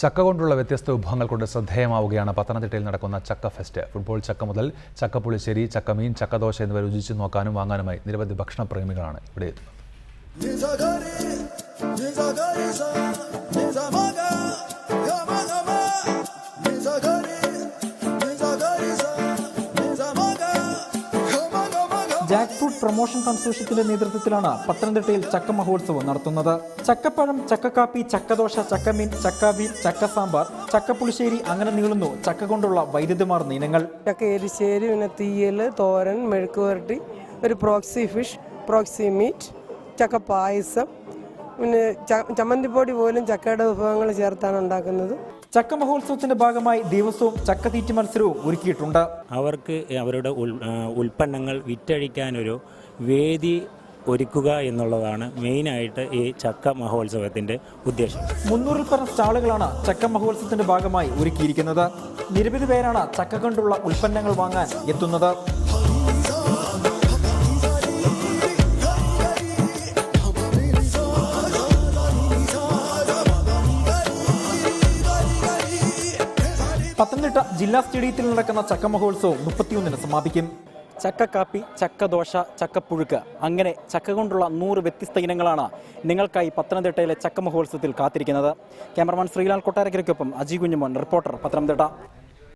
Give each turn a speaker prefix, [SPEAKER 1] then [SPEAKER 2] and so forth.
[SPEAKER 1] ചക്ക കൊണ്ടുള്ള വ്യത്യസ്ത വിഭവങ്ങൾ കൊണ്ട് ശ്രദ്ധേയമാവുകയാണ് പത്തനംതിട്ടയിൽ നടക്കുന്ന ചക്ക ഫെസ്റ്റ്. ഫുട്ബോൾ ചക്ക മുതൽ ചക്കപ്പുളിശ്ശേരി, ചക്കമീൻ, ചക്കദോശ എന്നിവ രുചിച്ചു നോക്കാനും വാങ്ങാനുമായി നിരവധി ഭക്ഷണപ്രേമികളാണ് ഇവിടെ എത്തുന്നത്.
[SPEAKER 2] ജാക്ക് ഫ്രൂട്ട് പ്രൊമോഷൻ കൺസോർഷ്യത്തിന്റെ നേതൃത്വത്തിലാണ് പത്തനംതിട്ടയിൽ ചക്ക മഹോത്സവം നടത്തുന്നത്. ചക്കപ്പഴം, ചക്കക്കാപ്പി, ചക്കദോശ, ചക്കമീൻ, ചക്കാവീൽ, ചക്ക സാമ്പാർ, ചക്കപ്പുളിശ്ശേരി അങ്ങനെ നീളുന്നു ചക്ക കൊണ്ടുള്ള വൈവിധ്യമാർന്ന ഇനങ്ങൾ.
[SPEAKER 3] ചക്ക എരിശ്ശേരി, പിന്നെ തീയൽ, തോരൻ, മെഴുക്കുവരട്ടി, ഒരു പ്രോക്സി ഫിഷ്, പ്രോക്സി മീറ്റ്, ചക്ക പായസം, പിന്നെ ചമ്മന്തിപ്പൊടി പോലും ചക്കയുടെ വിഭവങ്ങൾ ചേർത്താണ് ഉണ്ടാക്കുന്നത്.
[SPEAKER 2] ചക്ക മഹോത്സവത്തിന്റെ ഭാഗമായി ദിവസവും ചക്കതീറ്റി മത്സരവും ഒരുക്കിയിട്ടുണ്ട്.
[SPEAKER 4] അവർക്ക് അവരുടെ ഉൽപ്പന്നങ്ങൾ വിറ്റഴിക്കാനൊരു വേദി ഒരുക്കുക എന്നുള്ളതാണ് മെയിനായിട്ട് ഈ ചക്ക മഹോത്സവത്തിന്റെ ഉദ്ദേശം.
[SPEAKER 2] 300-ൽ പരം സ്റ്റാളുകളാണ് ചക്ക മഹോത്സവത്തിന്റെ ഭാഗമായി ഒരുക്കിയിരിക്കുന്നത്. നിരവധി പേരാണ് ചക്ക കൊണ്ടുള്ള ഉൽപ്പന്നങ്ങൾ വാങ്ങാൻ എത്തുന്നത്. പത്തനംതിട്ട ജില്ലാ സ്റ്റേഡിയത്തിൽ നടക്കുന്ന ചക്ക മഹോത്സവം 31-ന് സമാപിക്കും. ചക്കക്കാപ്പി, ചക്കദോശ, ചക്കപ്പുഴുക്ക് അങ്ങനെ ചക്ക കൊണ്ടുള്ള 100 വ്യത്യസ്ത ഇനങ്ങളാണ് നിങ്ങൾക്കായി പത്തനംതിട്ടയിലെ ചക്ക മഹോത്സവത്തിൽ കാത്തിരിക്കുന്നത്. ക്യാമറമാൻ ശ്രീലാൽ കൊട്ടാരക്കരയ്ക്കൊപ്പം അജി കുഞ്ഞുമോൻ, റിപ്പോർട്ടർ, പത്തനംതിട്ട.